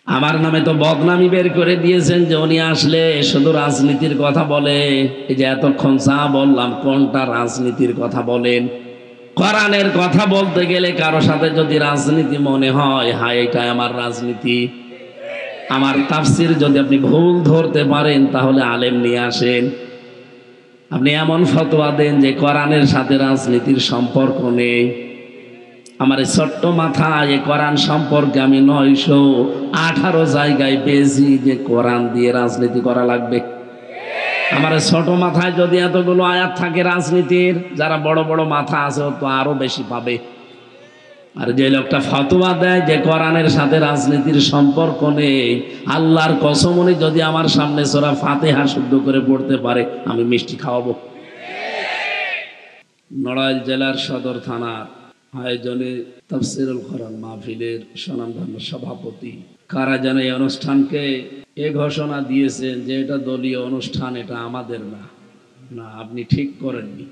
আমার নামে তো বদনামি বের করে দিয়েছেন যে উনি আসলে শুধু রাজনীতির কথা বলে। এই যে এতক্ষণ যা বললাম কোনটা রাজনীতির কথা বলেন? কোরআনের কথা বলতে গেলে কারো সাথে যদি রাজনীতি মনে হয়, হায় এটাই আমার রাজনীতি। আমার তাফসির যদি আপনি ভুল ধরতে পারেন তাহলে আলেম নিয়ে আসেন। আপনি এমন ফতোয়া দেন যে কোরআনের সাথে রাজনীতির সম্পর্ক নেই। আমার এই ছোট্ট মাথায় এই কোরআন সম্পর্কে আমি 918 জায়গায় পেয়েছি যে কোরআন দিয়ে রাজনীতি করা লাগবে। আমার এই ছোট মাথায় যদি এতগুলো আয়াত থাকে রাজনীতির, যারা বড় বড় মাথা আছে ও তো আরো বেশি পাবে। আর যে লোকটা ফতোয়া দেয় যে কোরআনের সাথে রাজনীতির সম্পর্ক নেই, আল্লাহর কসম উনি যদি আমার সামনে সূরা ফাতিহা শুদ্ধ করে পড়তে পারে আমি মিষ্টি খাওয়াবো। নড়াইল জেলার সদর থানার আয়োজনে তাফসীরুল কোরআন মাহফিলের স্বনামধন্য সভাপতি কারা যেন এই অনুষ্ঠানকে এ ঘোষণা দিয়েছেন যে এটা দলীয় অনুষ্ঠান, এটা আমাদের না। না, আপনি ঠিক করেননি।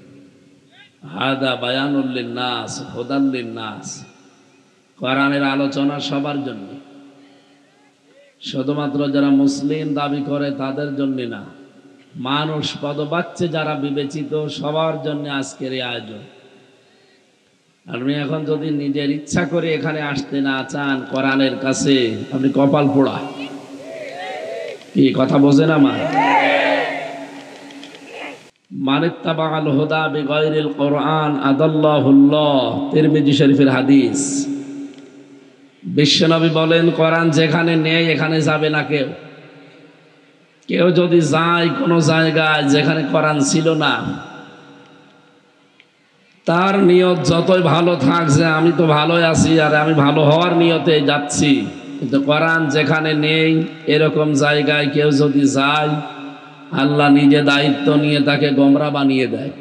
হাদা বায়ানুল লিন্নাস হুদাল লিন্নাস, কোরআনের আলোচনা সবার জন্য, শুধুমাত্র যারা মুসলিম দাবি করে তাদের জন্য না, মানুষ পদবাচ্চে যারা বিবেচিত সবার জন্য আজকের এই আয়োজন। আপনি এখন যদি নিজের ইচ্ছা করে এখানে আসতে না চান কোরআনের কাছে, আপনি কপাল পোড়া। কি কথা বোঝেন আমার? মানিত্তাবাআল হুদা বিগাইরিল কোরআন আদাল্লাহুল্লাহ, তিরমিজি শরীফের হাদিস। বিশ্বনবী বলেন কোরআন যেখানে নেই এখানে যাবে না কেউ। কেউ যদি যায় কোনো জায়গায় যেখানে কোরআন ছিল না, তার নিয়ত যতই ভালো থাক যে আমি তো ভালোই আছি আর আমি ভালো হওয়ার নিয়তে যাচ্ছি, কিন্তু কোরআন যেখানে নেই এরকম জায়গায় কেউ যদি যায়, আল্লাহ নিজে দায়িত্ব নিয়ে তাকে গোমরা বানিয়ে দেয়।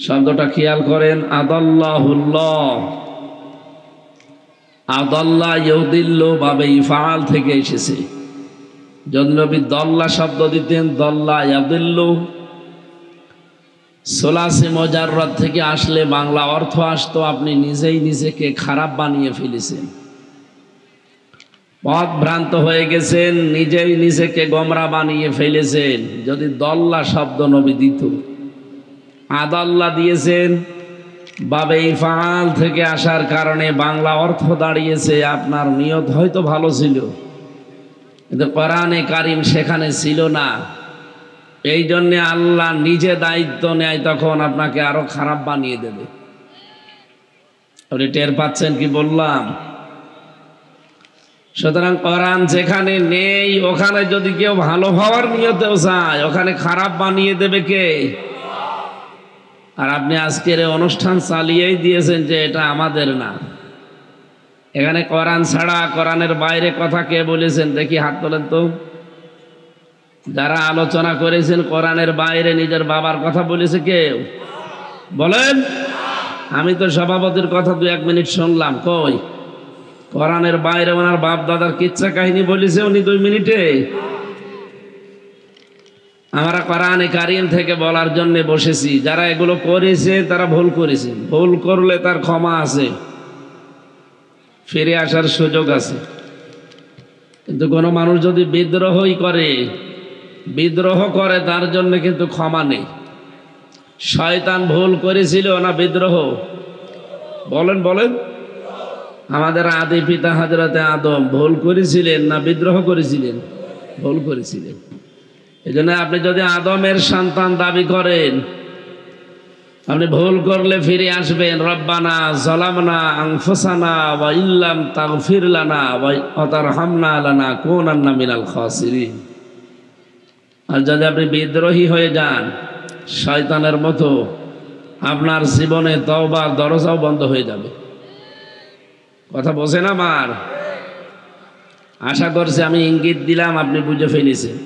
শব্দটা খেয়াল করেন, আদাল্লাহুল্লাহ। আদাল্লাহ ইউদিল্লু বাবে ইফআল থেকে এসেছে। যদি নবী দল্লা শব্দ দিতেন দল্লা ইয়াদিল্লু, সোলাসে মুজাররদ থেকে আসলে বাংলা অর্থ আসতো আপনি নিজেই নিজেকে খারাপ বানিয়ে ফেলেছেন, পথ ভ্রান্ত হয়ে গেছেন, নিজেই নিজেকে গোমরা বানিয়ে ফেলেছেন। যদি দল্লা শব্দ নবী দিত, আদাল্লা দিয়েছেন, বাবে ইফআল থেকে আসার কারণে বাংলা অর্থ দাঁড়িয়েছে আপনার নিয়ত হয়তো ভালো ছিল, কিন্তু কোরআনে কারিম সেখানে ছিল না। এই জন্যে আল্লাহ নিজে দায়িত্ব নেয়, তখন আপনাকে আরো খারাপ বানিয়ে দেবে। আপনি টের পাচ্ছেন কি বললাম? সুতরাং কোরআন যেখানে নেই ওখানে যদি কেউ ভালো হওয়ার নিয়তেও যায়, ওখানে খারাপ বানিয়ে দেবে কে? আর আপনি আজকের এই অনুষ্ঠান চালিয়েই দিয়েছেন যে এটা আমাদের না। এখানে কোরআন ছাড়া কোরআনের বাইরে কথা কে বলেছেন দেখি হাত তোলেন তো। যারা আলোচনা করেছেন কোরআনের বাইরে নিজের বাবার কথা বলেছে কেউ? বলেন। আমি তো সভাপতির কথা 2-1 মিনিট শুনলাম, কই কোরআনের বাইরে ওনার বাপ দাদার কিচ্ছা কাহিনী বলেছে উনি 2 মিনিটে? আমরা কোরআনে কারিম থেকে বলার জন্য বসেছি, যারা এগুলো করেছে তারা ভুল করেছে, ভুল করলে তার ক্ষমা আছে, ফিরে আসার সুযোগ আছে। কিন্তু কোনো মানুষ যদি বিদ্রোহ করে তার জন্য কিন্তু ক্ষমা নেই। শয়তান ভুল করেছিল না বিদ্রোহ? বলেন বলেন। আমাদের আদি পিতা হযরতে আদম ভুল করেছিলেন না বিদ্রোহ করেছিলেন? ভুল করেছিলেন। এই জন্য আপনি যদি আদমের সন্তান দাবি করেন, আপনি ভুল করলে ফিরে আসবেন, রব্বানা যালামনা আনফুসানা ওয়া ইল্লাম তাগফির লানা ওয়া তারহামনা লানাকুনান্না মিনাল খাসিরিন। আর যদি আপনি বিদ্রোহী হয়ে যান শয়তানের মতো, আপনার জীবনে তওবার দরজাও বন্ধ হয়ে যাবে। কথা বোঝেন আমার? আশা করছি আমি ইঙ্গিত দিলাম আপনি বুঝে ফেলেছেন।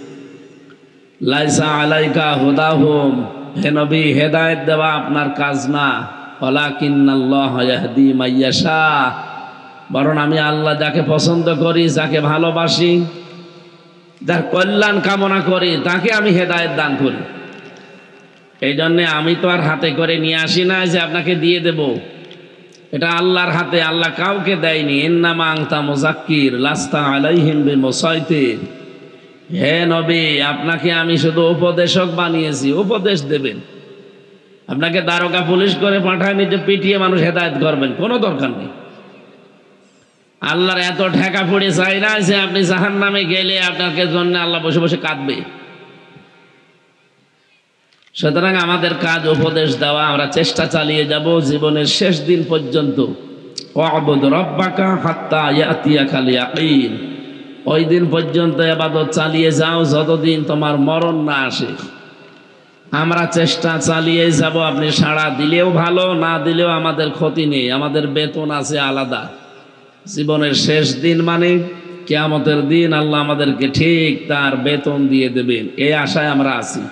লাইসা আলাইকা হুদাহুম, হে নবী হেদায়েত দেওয়া আপনার কাজ না, ওয়ালাকিন্নাল্লাহা ইয়াহদি মাইয়াশা, বরং আমি আল্লাহ যাকে পছন্দ করি, যাকে ভালোবাসি, যার কল্যাণ কামনা করি তাকে আমি হেদায়েত দান করি। এই জন্যে আমি তো আর হাতে করে নিয়ে আসি না যে আপনাকে দিয়ে দেব। এটা আল্লাহর হাতে, আল্লাহ কাউকে দেয়নি। ইন্নামা আনতা মুযাক্কির লাস্তা আলাইহিম বিমুসাইতির। হে নবী, আপনাকে আমি শুধু উপদেশক বানিয়েছি, উপদেশ দেবেন। আপনাকে দারোগা পুলিশ করে পাঠায়নি যে পিটিয়ে মানুষ হেদায়েত করবেন, কোনো দরকার নেই। আল্লাহর এত ঠেকা পড়ে চাই না যে আপনি জাহান্নামে গেলে আপনাকে জন্য আল্লাহ বসে বসে কাঁদবে। সুতরাং আমাদের কাজ উপদেশ দেওয়া। আমরা চেষ্টা চালিয়ে যাব জীবনের শেষ দিন পর্যন্ত। ওয়াবুদ রাব্বাকা হাত্তা ইয়াতিয়াকাল ইয়াকিন। ওই দিন পর্যন্ত ইবাদত চালিয়ে যাও যতদিন তোমার মরণ না আসে। আমরা চেষ্টা চালিয়ে যাব। আপনি সাড়া দিলেও ভালো, না দিলেও আমাদের ক্ষতি নেই, আমাদের বেতন আছে আলাদা। জীবনের শেষ দিন মানে কিয়ামতের দিন আল্লাহ আমাদেরকে ঠিক তার বেতন দিয়ে দেবেন, এই আশায় আমরা আছি।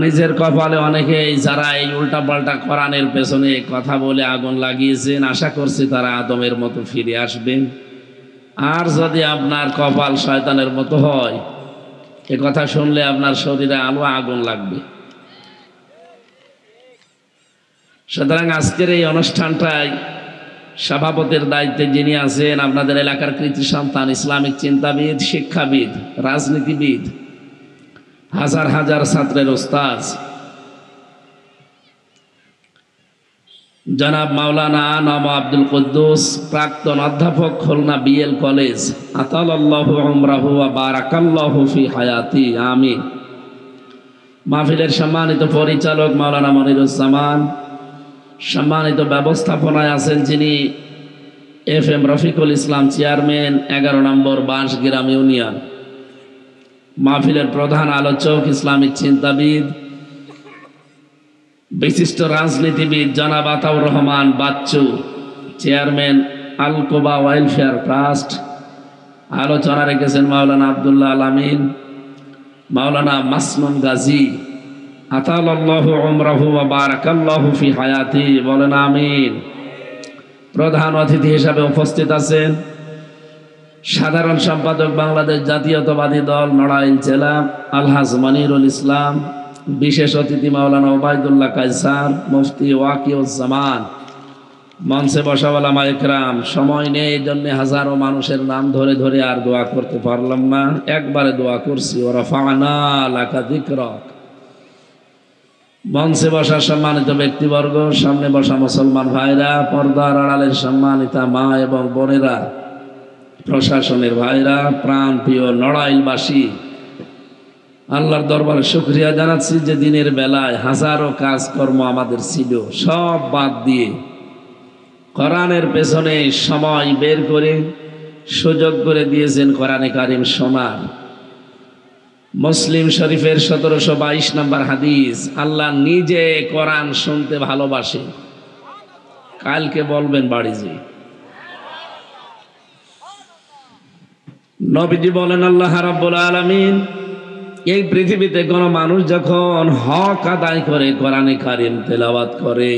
নিজের কপালে অনেকে যারা এই উল্টাপাল্টা কোরআনের পেছনে কথা বলে আগুন লাগিয়েছেন, আশা করছি তারা আদমের মতো ফিরে আসবেন। আর যদি আপনার কপাল শয়তানের মতো হয়, এ কথা শুনলে আপনার শরীরে আলো আগুন লাগবে। সুতরাং আজকের এই অনুষ্ঠানটায় সভাপতির দায়িত্বে যিনি আছেন, আপনাদের এলাকার কৃতি সন্তান, ইসলামিক চিন্তাবিদ, শিক্ষাবিদ, রাজনীতিবিদ, হাজার হাজার ছাত্রের ওস্তাদ জনাব মাওলানা নওয়াব আব্দুল কুদ্দুস, প্রাক্তন অধ্যাপক, খুলনা বিএল কলেজ, আতালাল্লাহু উমরাহু ওয়া বারাকাল্লাহু ফি হায়াতি, আমিন। মাহফিলের সম্মানিত পরিচালক মাওলানা মনিরুজ্জামান, সম্মানিত ব্যবস্থাপনায় আছেন যিনি FM রফিকুল ইসলাম, চেয়ারম্যান 11 নম্বর বাঁশগ্রাম ইউনিয়ন। মাহফিলের প্রধান আলোচক ইসলামিক চিন্তাবিদ, বিশিষ্ট রাজনীতিবিদ জনাব Ataur Rahman Bachchu, chairman Alkoba welfare trust. আলোচনা রেখেছেন মাওলানা আব্দুল্লাহ আল আমিন, মাওলানা মাসনুন গাজী, আতালাল্লাহু উমরাহু ওয়া বারাকাল্লাহু ফি হায়াতি, বলেন আমিন। প্রধান অতিথি হিসাবে উপস্থিত আছেন সাধারণ সম্পাদক বাংলাদেশ জাতীয়তাবাদী দল নড়াইল জেলা আলহাজ মনিরুল ইসলাম, বিশেষ অতিথি মাওলানা ওবায়দুল্লাহ কায়সার, মুফতি ওয়াকিউজ্জামান, মঞ্চে বসা ওলামা ইকরাম। সময় নেই, এই জন্য হাজারো মানুষের নাম ধরে ধরে আর দোয়া করতে পারলাম না, একবারে দোয়া করছি। ওয়া রাফা'না লাকা যিকরাক। মঞ্চে বসা সম্মানিত ব্যক্তিবর্গ, সামনে বসা মুসলমান ভাইরা, পর্দার আড়ালের সম্মানিতা মা এবং বোনেরা, প্রশাসনের ভাইরা, প্রাণ প্রিয় নড়াইলবাসী, আল্লাহর দরবারে শুকরিয়া জানাচ্ছি যে দিনের বেলায় হাজারো কাজকর্ম আমাদের ছিল, সব বাদ দিয়ে কোরআনের পেছনে সময় বের করে সুযোগ করে দিয়েছেন কোরআনে কারিম শোনার। মুসলিম শরীফের 1722 নম্বর হাদিস, আল্লাহ নিজে কোরআন শুনতে ভালোবাসে। কালকে বলবেন বাড়ি যে নবীজি বলেন, আল্লাহ রাব্বুল আলামিন এই পৃথিবীতে কোনো মানুষ যখন হক আদায় করে কোরআনে কারিম তেলাওয়াত করে,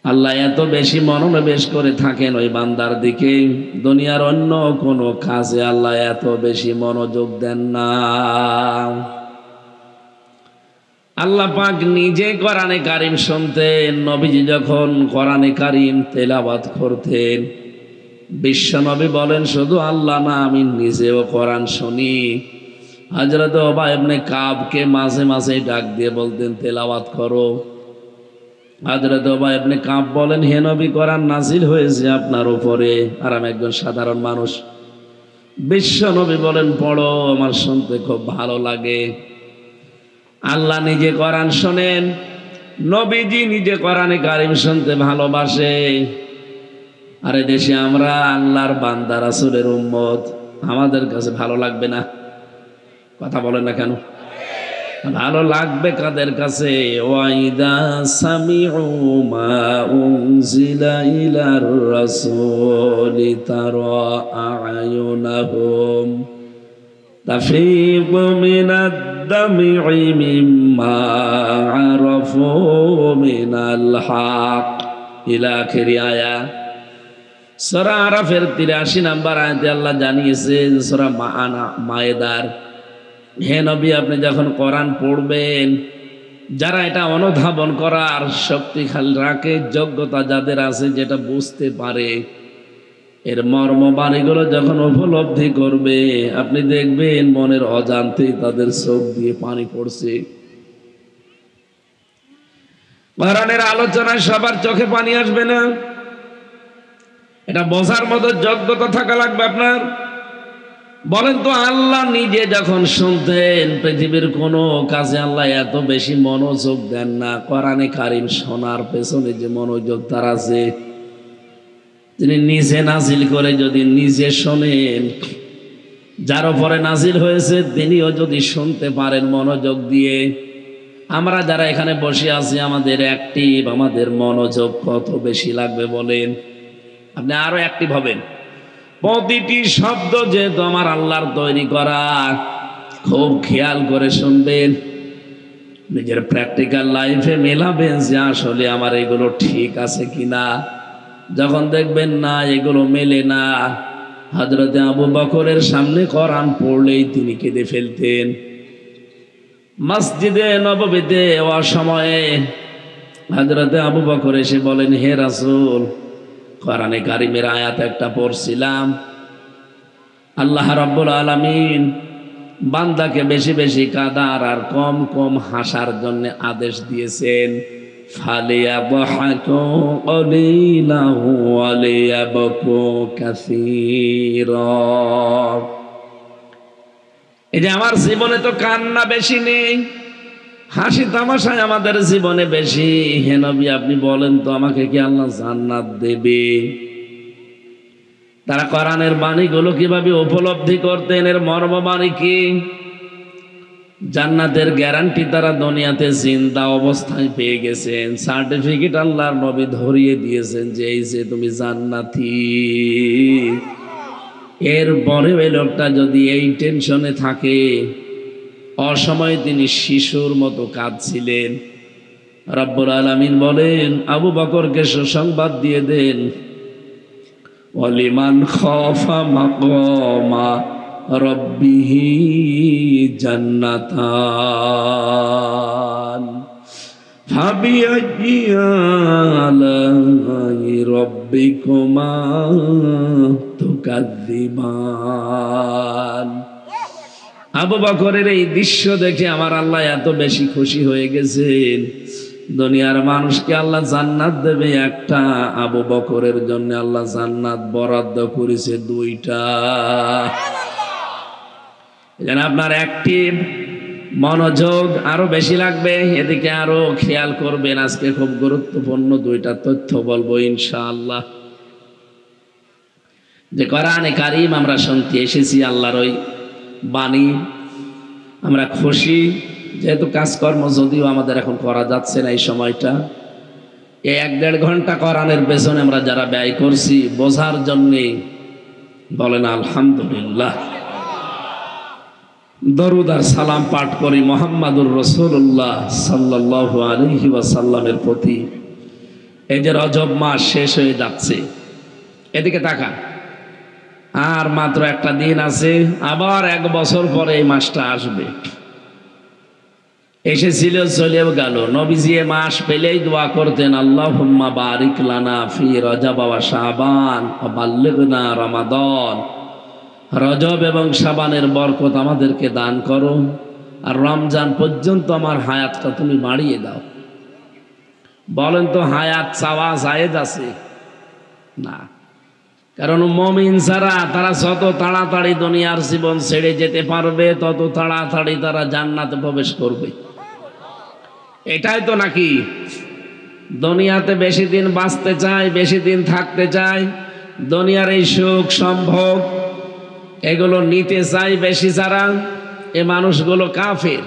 আল্লাহ এত বেশি মনোনিবেশ করে থাকেন ওই বান্দার দিকে, দুনিয়ার অন্য কোনো কাজে আল্লাহ এত বেশি মনোযোগ দেন না। আল্লাহ পাক নিজে কোরআনে কারিম শুনতেন। নবীজি যখন কোরআনে কারিম তেলাওয়াত করতেন, বিশ্ব নবী বলেন শুধু আল্লাহ না, আমি নিজেও কোরআন শুনি। হযরত উবাই ইবনে কাবকে মাঝে মাঝে ডাক দিয়ে বলতেন তেলাওয়াত করো। হযরত উবাই ইবনে কাব বলেন, হে নবী, কোরআন নাজিল হয়েছে আপনার উপরে, আর আমি একজন সাধারণ মানুষ। বিশ্ব নবী বলেন পড়ো, আমার শুনতে খুব ভালো লাগে। আল্লাহ নিজে কোরআন শোনেন, নবীজি নিজে কোরআনে কারিম শুনতে ভালোবাসে। আরে দেশে আমরা আল্লাহর বান্দা রাসূলের উম্মত, আমাদের কাছে ভালো লাগবে না? কথা বলেন না কেন? ভালো লাগবে কাদের কাছে? ওয়াইদা সামিউ মা উনজিলা ইলার রাসূলি তারা আয়ুনাহুম তাফীদু মিনাদ দাম'i মিম্মা আরাফু মিনাল হক, ইলা আখির আয়াত। সূরা আরাফের 83 নম্বর আয়াতে আল্লাহ জানিয়েছেন, সূরা মায়েদার, হে নবী, আপনি যখন কোরআন পড়বেন যারা এটা অনুধাবন করার শক্তি খালি রাখে, যোগ্যতা যাদের আছে, যেটা বুঝতে পারে, এর মর্ম বাণীগুলো যখন উপলব্ধি করবে, আপনি দেখবেন মনের অজান্তেই তাদের চোখ দিয়ে পানি পড়ছে। কোরআনের আলোচনায় সবার চোখে পানি আসবে না, এটা বোঝার মতো যোগ্যতা থাকা লাগবে আপনার। বলেন তো, আল্লাহ নিজে যখন শুনতেন, পৃথিবীর কোনো কাজে আল্লাহ এত বেশি মনোযোগ দেন না। কোরআনে কারিম শোনার পেছনে যে মনোযোগ তার আছে, তিনি নিজে নাজিল করে যদি নিজে শোনেন, যার উপরে নাজিল হয়েছে তিনিও যদি শুনতে পারেন মনোযোগ দিয়ে, আমরা যারা এখানে বসে আছি আমাদের অ্যাক্টিভ, আমাদের মনোযোগ কত বেশি লাগবে বলেন। আপনি আরো অ্যাক্টিভ হবেন। প্রতিটি শব্দ যেহেতু আমার আল্লাহর তৈরি করা, খুব খেয়াল করে শুনবেন, নিজের প্র্যাকটিক্যাল লাইফে মেলাবেন যে আসলে আমার এগুলো ঠিক আছে কিনা। যখন দেখবেন না এগুলো মেলে না, হযরতে আবু বকরের সামনে কোরআন পড়লেই তিনি কেঁদে ফেলতেন। মসজিদে নববীতে অসময়ে হযরতে আবু বকর এসে বলেন, হে রাসূল, কোরআনে কারিমের আয়াত একটা পড়ছিলাম, আল্লাহ রাব্বুল আলামিন বান্দাকে বেশি বেশি কাঁদার আর কম কম হাসার জন্য আদেশ দিয়েছেন, ফালিয়াবহাকু কলিলাহু ওয়া লিয়াবকু কাসীরা। এই যে আমার জীবনে তো কান্না বেশি নেই, হাসি তামাশায় আমাদের জীবনে বেশি। হে নবী, আপনি বলেন তো আমাকে কি আল্লাহ জান্নাত দেবে? তারা কোরআনের বাণীগুলো কিভাবে উপলব্ধি করতেন, এর মর্ম বাণী কি? জান্নাতের গ্যারান্টি তারা দুনিয়াতে জিন্দা অবস্থায় পেয়ে গেছেন, সার্টিফিকেট আল্লাহর নবী ধরিয়ে দিয়েছেন যে এই যে তুমি জান্নাতি। এরপরে ওই লোকটা যদি এই টেনশনে থাকে, অসময়ে তিনি শিশুর মতো কাঁদছিলেন, রব্বুল আলামিন বলেন আবু বকরকে সুসংবাদ দিয়ে দেন, ওয়ালিমান খাফা মাকামা রাব্বিহি জান্নাতান ফাবিআইয়ি আলাই রাব্বিকুমা তুকাযযিবান। আবু বকরের এই দৃশ্য দেখে আমার আল্লাহ এত বেশি খুশি হয়ে গেছেন। দুনিয়ার মানুষকে আল্লাহ জান্নাত দেবে একটা, আবু বকরের জন্য আল্লাহ জান্নাত বরাদ্দ করেছে দুইটা। এজন্য আপনার অ্যাক্টিভ মনোযোগ আরো বেশি লাগবে, এদিকে আরো খেয়াল করবেন। আজকে খুব গুরুত্বপূর্ণ দুইটা তথ্য বলবো ইনশাআল্লাহ। যে কোরআনে কারিম আমরা শুনতে এসেছি, আল্লাহর ওই বাণী, আমরা খুশি যেহেতু কাজকর্ম যদিও আমাদের এখন করা যাচ্ছে না এই সময়টা, এই 1-1.5 ঘন্টা কোরআনের পেছনে আমরা যারা ব্যয় করছি বোঝার জন্যে, বলেন আলহামদুলিল্লাহ। দরুদ আর সালাম পাঠ করি মুহাম্মাদুর রাসূলুল্লাহ সাল্লাল্লাহু আলাইহি ওয়াসাল্লামের প্রতি। এই যে রজব মাস শেষ হয়ে যাচ্ছে, এদিকে তাকান, আর মাত্র একটা দিন আছে, আবার 1 বছর পরে এই মাসটা আসবে। এসেছিল, চলেও গেল। নবীজি এ মাস পেলেই দোয়া করতেন, আল্লাহুম্মা বারিক লানা ফি রজব ওয়া শাবান ওয়া বাল্লিগনা রমাদান। রজব এবং শাবানের বরকত আমাদেরকে দান করো, আর রমজান পর্যন্ত আমার হায়াতটা তুমি বাড়িয়ে দাও। বলেন তো, হায়াত চাওয়া জায়েজ আছে না? কারণ মুমিন যারা, তারা যত তাড়াতাড়ি দুনিয়ার জীবন ছেড়ে যেতে পারবে তত তাড়াতাড়ি তারা জান্নাতে প্রবেশ করবে। এটাই তো নাকি? দুনিয়াতে বেশি দিন বাঁচতে চায়, বেশি দিন থাকতে চায়, দুনিয়ার এই সুখ সম্ভোগ এগুলো নিতে চায় বেশি যারা, এ মানুষগুলো কাফের।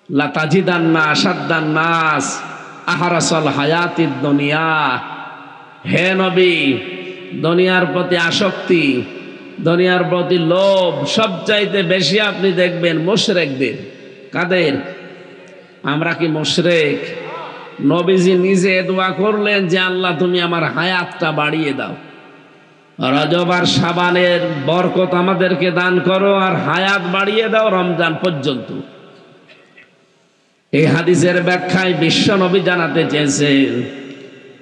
লা তাজিদান্না আশাদ্দান নাস আহরাসাল হায়াতিদ দুনিয়া। হে নবী, দুনিয়ার প্রতি আসক্তি, দুনিয়ার প্রতি লোভ সবচাইতে বেশি আপনি দেখবেন মুশরিকদের। কাদের? আমরা কি মুশরিক? নবীজি নিজে দোয়া করলেন যে আল্লাহ তুমি আমার হায়াতটা বাড়িয়ে দাও, রজব আর শাবানের বরকত আমাদেরকে দান করো, আর হায়াত বাড়িয়ে দাও রমজান পর্যন্ত। এই হাদিসের ব্যাখ্যায় বিশ্ব নবী জানাতে চেয়েছেন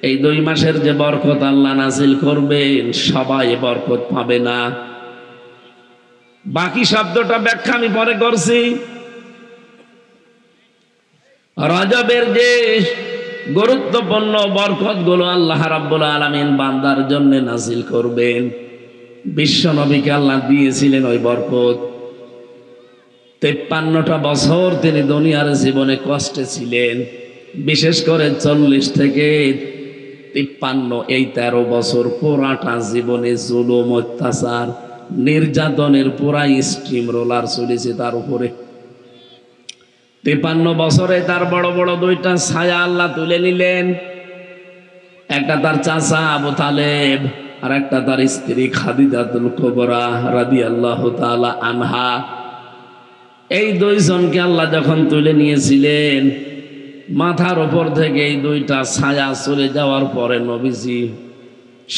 এই 2 মাসের যে বরকত আল্লাহ নাজিল করবেন সবাই বরকত পাবে না। বাকি শব্দটা ব্যাখ্যা আমি পরে করছি। রজবের যে গুরুত্বপূর্ণ বরকত গুলো আল্লাহ রাব্বুল আলামিন বান্দার জন্য নাজিল করবেন, বিশ্ব নবীকে আল্লাহ দিয়েছিলেন ওই বরকত। 53টা বছর তিনি দুনিয়ার জীবনে কষ্টে ছিলেন, বিশেষ করে 40 থেকে 53 এই 13 বছর পুরাটা জীবনে জুলুম, অত্যাচার, নির্যাতনের পুরা স্টিম রোলার চলেছে তার উপরে। 53 বছরে তার বড় বড় 2টা ছায়া আল্লাহ তুলে নিলেন। একটা তার চাচা আবু তালেব, আর একটা তার স্ত্রী খাদিজাতুল কুবরা রাদিয়াল্লাহু তাআলা আনহা। এই 2 জনকে আল্লাহ যখন তুলে নিয়েছিলেন, মাথার উপর থেকে এই 2টা ছায়া চলে যাওয়ার পরে নবীজি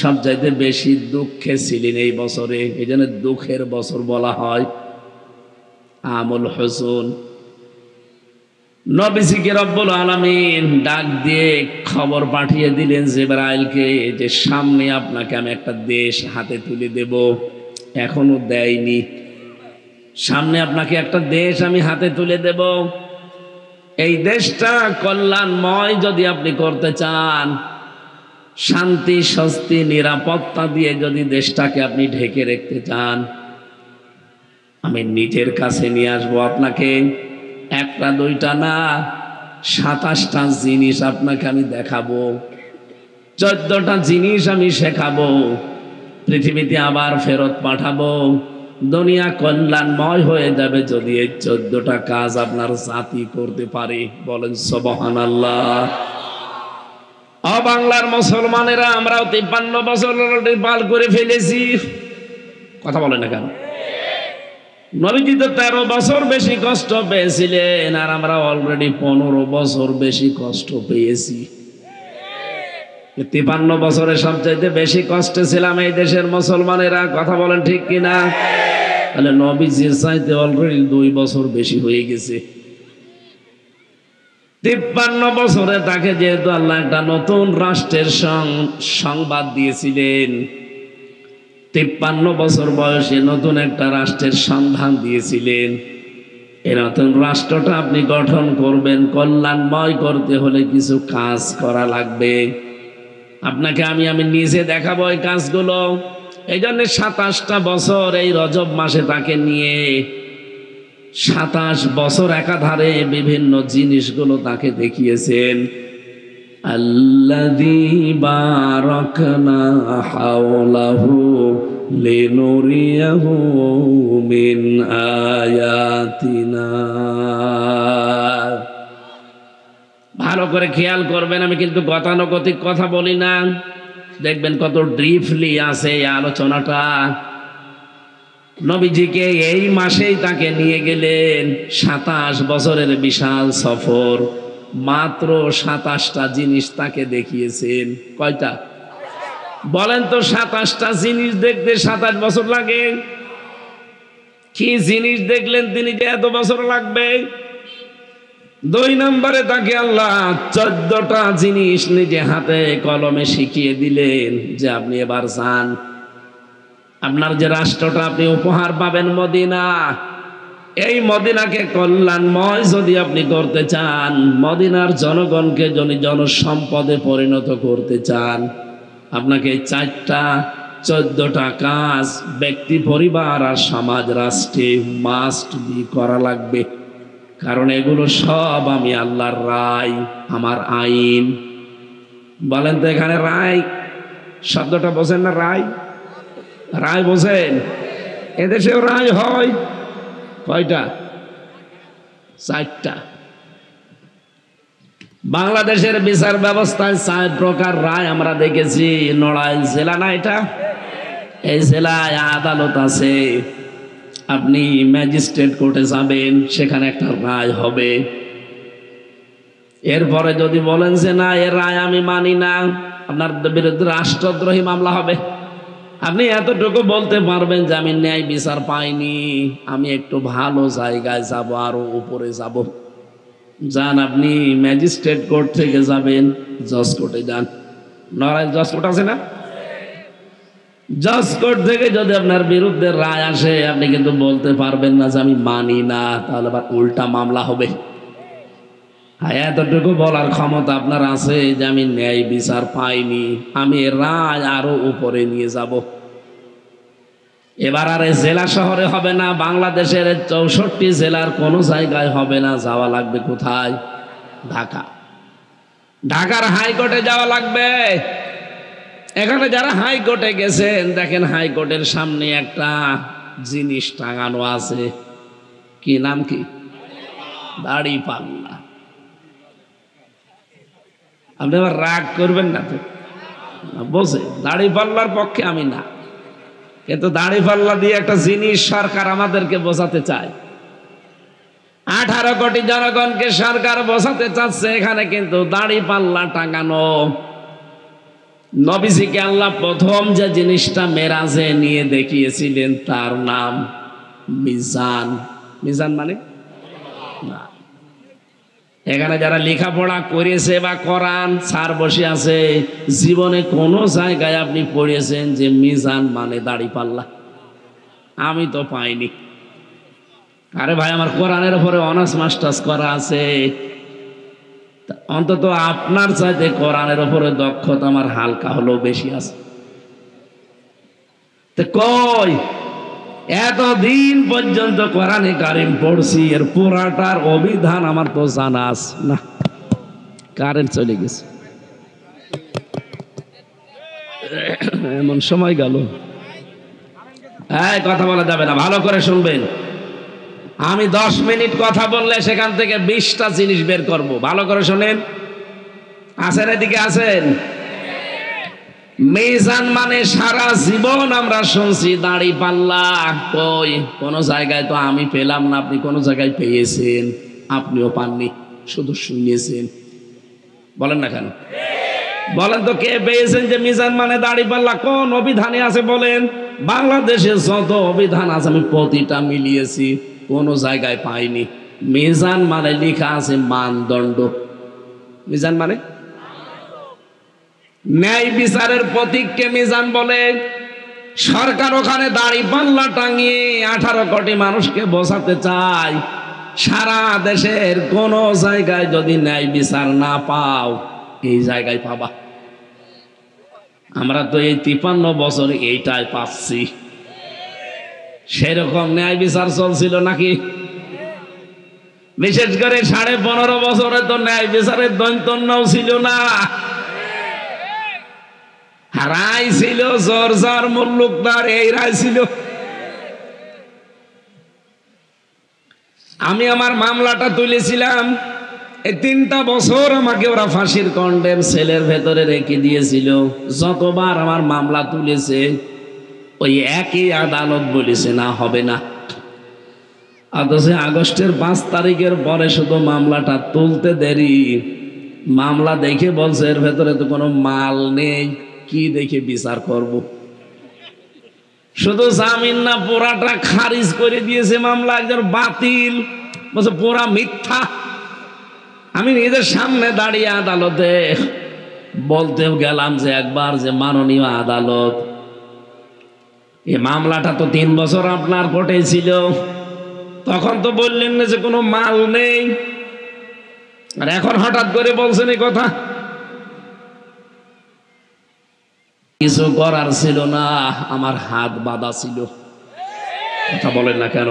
সবচাইতে বেশি দুঃখে ছিলেন এই বছরে। এই জন্য দুঃখের বছর বলা হয় আমুল হুজুন। নবীজিকে রব্বুল আলামিন ডাক দিয়ে খবর পাঠিয়ে দিলেন জিবরাইলকে যে সামনে আপনাকে আমি একটা দেশ হাতে তুলে দেব। এখনো দেয়নি। সামনে আপনাকে একটা দেশ আমি হাতে তুলে দেব। এই দেশটা কল্যাণময় যদি আপনি করতে চান, শান্তি, স্বস্তি, নিরাপত্তা দিয়ে যদি দেশটাকে আপনি ঢেকে রাখতে চান, আমি নিজের কাছে নিয়ে আসবো আপনাকে। একটা 2টা না, 27টা জিনিস আপনাকে আমি দেখাবো, 14টা জিনিস আমি শেখাবো, পৃথিবীতে আবার ফেরত পাঠাবো। দুনিয়া কল্যাণময় হয়ে যাবে যদি এই 14টা কাজ আপনার জাতি করতে পারে। বলেন সুবহানাল্লাহ। বাংলার মুসলমানেরা আমরাও 53 বছর পার করে ফেলেছি। কথা বলে না কেন? নবীজি তো 13 বছর বেশি কষ্ট পেয়েছিলেন, আর আমরা অলরেডি 15 বছর বেশি কষ্ট পেয়েছি। 53 বছরে সবচাইতে বেশি কষ্টে ছিলাম এই দেশের মুসলমানেরা। কথা বলেন ঠিক কিনা? তাহলে নবীজির চাইতে অলরেডি 2 বছর বেশি হয়ে গেছে। 53 বছরে তাকে যেহেতু আল্লাহ একটা নতুন রাষ্ট্রের সংবাদ দিয়েছিলেন, 53 বছর বয়সে নতুন একটা রাষ্ট্রের সন্ধান দিয়েছিলেন। এই নতুন রাষ্ট্রটা আপনি গঠন করবেন, কল্যাণময় করতে হলে কিছু কাজ করা লাগবে। আপনাকে আমি নিজে দেখাবো এই কাজগুলো। এই জন্য 27টা বছর এই রজব মাসে তাকে নিয়ে 27 বছর একাধারে বিভিন্ন জিনিসগুলো তাকে দেখিয়েছেন। আল্লাযী বারাকনা হাওলাহু লিনুরিয়াহু মিন আয়াতিনা। ভালো করে খেয়াল করবেন, আমি কিন্তু গতানুগতিক কথা বলি না। দেখবেন কত ব্রিফলি আছে এই আলোচনাটা। নবীজিকে এই মাসেই তাকে নিয়ে গেলেন 27 বছরের বিশাল সফর। মাত্র 27টা জিনিস তাকে দেখিয়েছেন। কয়টা বলেন তো? 27টা জিনিস দেখতে 27 বছর লাগে? কি জিনিস দেখলেন তিনি যে এত বছর লাগবে? 2 নম্বরে তাকে আল্লাহ 14টা জিনিস নিজে হাতে কলমে শিখিয়ে দিলেন যে আপনি এবার যান। আপনার যে রাষ্ট্রটা আপনি উপহার পাবেন মদিনা, এই মদিনাকে কল্যাণময় যদি আপনি করতে চান, মদিনার জনগণকে যদি জনসম্পদে পরিণত করতে চান, আপনাকে 4টা 14টা কাজ ব্যক্তি, পরিবার আর সমাজ রাষ্ট্রে মাস্ট বি করা লাগবে। কারণ এগুলো সব আমি আল্লাহর রায়, আমার আইন। বলেন তো এখানে রায় শব্দটা বোঝেন না? রায়, রায় বোঝেন? এদেশেও রায় হয় কয়টা? 4টা। বাংলাদেশের বিচার ব্যবস্থায় 4 প্রকার রায় আমরা দেখেছি। নড়াইল জেলা না এটা? এই জেলায় আদালত আছে। আপনি ম্যাজিস্ট্রেট কোর্টে যাবেন, সেখানে একটা রায় হবে। এরপরে যদি বলেন যে না, এর রায় আমি মানি না, আপনার বিরুদ্ধে রাষ্ট্রদ্রোহী মামলা হবে। আপনি এতটুকু বলতে পারবেন যে আমি ন্যায় বিচার পাইনি, আমি একটু ভালো জায়গায় যাব, আরো উপরে যাব। যান, আপনি ম্যাজিস্ট্রেট কোর্ট থেকে যাবেন জজ কোর্টে যান। নড়াইল জজ কোর্ট আছে না? জজ কোর্ট থেকে যদি আপনার বিরুদ্ধে রায় আসে, আপনি কিন্তু বলতে পারবেন না যে আমি মানি না, তাহলে আবার উল্টা মামলা হবে। এতটুকু বলার ক্ষমতা আপনার আছে যে আমি ন্যায় বিচার পাইনি, আমি রায় আরো উপরে নিয়ে যাব। এবার আর জেলা শহরে হবে না, বাংলাদেশের 64 জেলার কোনো জায়গায় হবে না, যাওয়া লাগবে কোথায়? ঢাকা। ঢাকার হাইকোর্টে যাওয়া লাগবে। এখানে যারা হাইকোর্টে গেছেন দেখেন, হাইকোর্টের সামনে একটা জিনিস টাঙানো আছে। কি নাম? কি? দাড়িপাল্লা। আপনি আবার রাগ করবেন না তো, বসে দাড়িপাল্লার পক্ষে আমি না, কিন্তু দাড়িপাল্লা দিয়ে একটা জিনিস সরকার আমাদেরকে বোঝাতে চায়। 18 কোটি জনগণকে সরকার বোঝাতে চাচ্ছে এখানে কিন্তু দাড়িপাল্লা টাঙানো। নবীজিকে আল্লাহ প্রথম যে জিনিসটা মেরাজে নিয়ে দেখিয়েছিলেন তার নাম মিজান। মিজান মানে না। এখানে যারা লেখাপড়া করেছে বা কোরআন স্যার বসে আছে, জীবনে কোনো জায়গায় আপনি পড়েছেন যে মিজান মানে দাড়িপাল্লা? আমি তো পাইনি। আরে ভাই, আমার কোরআনের উপরে অনার্স মাস্টার্স করা আছে, অন্তত আপনার চাইতে কোরআনের উপরে দক্ষতা আমার হালকা হলেও বেশি আছে। তো কই, এতদিন পর্যন্ত কোরআনে কারিম পড়ছি, এর পুরাটার অভিধান আমার তো জানা আছে না। কারেন্ট চলে গেছে, এমন সময় গেল। কথা বলা যাবে না, ভালো করে শুনবেন। আমি 10 মিনিট কথা বললে সেখান থেকে 20টা জিনিস বের করব, ভালো করে শোনেন। আছেন এদিকে? আছেন? মিজান মানে সারা জীবন আমরা শুনছি দাড়িপাল্লা, কই কোন জায়গায় তো আমি পেলাম না। আপনি কোন জায়গায় পেয়েছেন? আপনিও পাননি, শুধু শুনিয়েছেন। বলেন না কেন? বলেন তো, কে পেয়েছেন যে মিজান মানে দাড়িপাল্লা? কোন অভিধানে আছে বলেন? বাংলাদেশে যত অভিধান আছে আমি প্রতিটা মিলিয়েছি, কোন জায়গায় পাইনি। মিজান মানে লেখা আছে মানদণ্ড। মিজান মানে ন্যায় বিচারের প্রতীককে মিজান বলে। সরকার ওখানে দাড়িপাল্লা টাঙিয়ে 18 কোটি মানুষকে বোঝাতে চায়, সারা দেশের কোন জায়গায় যদি ন্যায় বিচার না পাও, এই জায়গায় পাবা। আমরা তো এই 53 বছর এইটাই পাচ্ছি। সেরকম ন্যায় বিচার চলছিল নাকি? বিশেষ করে 15.5 বছরে তো ন্যায় বিচারের দৈন্তন্যও ছিল না। রায় ছিল জর্জার মুল্লুকদার, এই রায় ছিল। আমি আমার মামলাটা তুলেছিলাম, এই 3টা বছর আমাকে ওরা ফাঁসির কন্ডেম সেলের ভেতরে রেখে দিয়েছিল। যতবার আমার মামলা তুলেছে ওই একই আদালত বলেছে না, হবে না। অথচ আগস্টের 5 তারিখের পরে শুধু মামলাটা তুলতে দেরি, মামলা দেখে বলছে এর ভেতরে তো কোনো মাল নেই, কি দেখে বিচার করব। শুধু জামিন না, পুরাটা খারিজ করে দিয়েছে মামলা, একজন বাতিল, বলছে পুরা মিথ্যা। আমি নিজের সামনে দাঁড়িয়ে আদালতে বলতেও গেলাম যে একবার যে মাননীয় আদালত, এই মামলাটা তো 3 বছর আপনার কোর্টে ছিল, তখন তো বললেন না যে কোনো মাল নেই, আর এখন হঠাৎ করে বলছেন এই কথা। কিছু করার ছিল না, আমার হাত বাঁধা ছিল। কথা বলেন না কেন?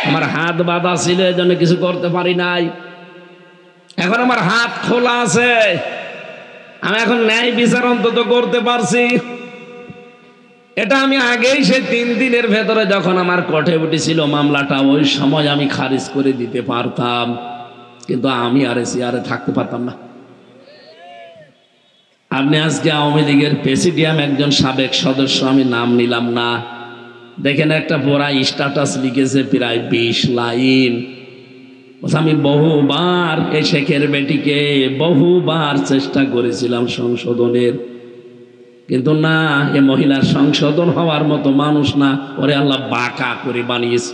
আমার হাত বাঁধা ছিল, এই জন্য কিছু করতে পারি নাই। এখন আমার হাত খোলা আছে, আমি এখন ন্যায় বিচার অন্তত করতে পারছি। এটা আমি আগেই সেই 3 দিনের ভেতরে যখন আমার কোর্টে উঠেছিল মামলাটা, ওই সময় আমি খারিজ করে দিতে পারতাম, কিন্তু আমি আর চেয়ারে থাকতে পারতাম না। আপনি আজকে আওয়ামী লীগের প্রেসিডিয়াম একজন সাবেক সদস্য, আমি নাম নিলাম না, দেখেন একটা পুরা স্ট্যাটাস লিখেছে প্রায় 20 লাইন। আমি বহুবার এই শেখের বেটিকে বহুবার চেষ্টা করেছিলাম সংশোধনের, কিন্তু না, এ মহিলার সংশোধন হওয়ার মতো মানুষ না, ওরে আল্লাহ বাঁকা করে বানিয়েছে।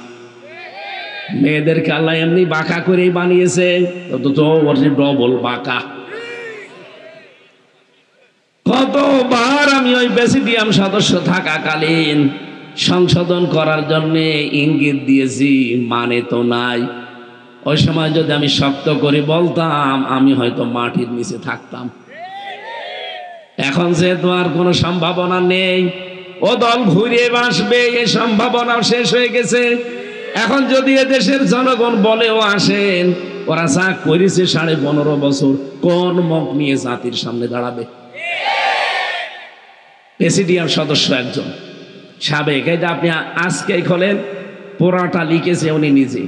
মেয়েদেরকে আল্লাহ এমনি বাঁকা করেই বানিয়েছে, তো ওর ডবল বাঁকা। কতবার আমি ওই প্রেসিডিয়াম সদস্য থাকাকালীন সংশোধন করার জন্য ইঙ্গিত দিয়েছি, মানে তো নাই। ওই সময় যদি আমি শক্ত করে বলতাম, আমি হয়তো মাটির নিচে থাকতাম। এখন যেহেতু আর কোনো সম্ভাবনা নেই, ও দল ঘুরিয়ে আসবে, এই সম্ভাবনাও শেষ হয়ে গেছে। এখন যদি এদেশের জনগণ বলেও আসেন, ওরা যা করেছে 15.5 বছর, কোন মুখ নিয়ে জাতির সামনে দাঁড়াবে? প্রেসিডিয়াম সদস্য একজন সাবেক, এই যে আপনি আজকে খোলেন, পুরাটা লিখেছে উনি নিজে,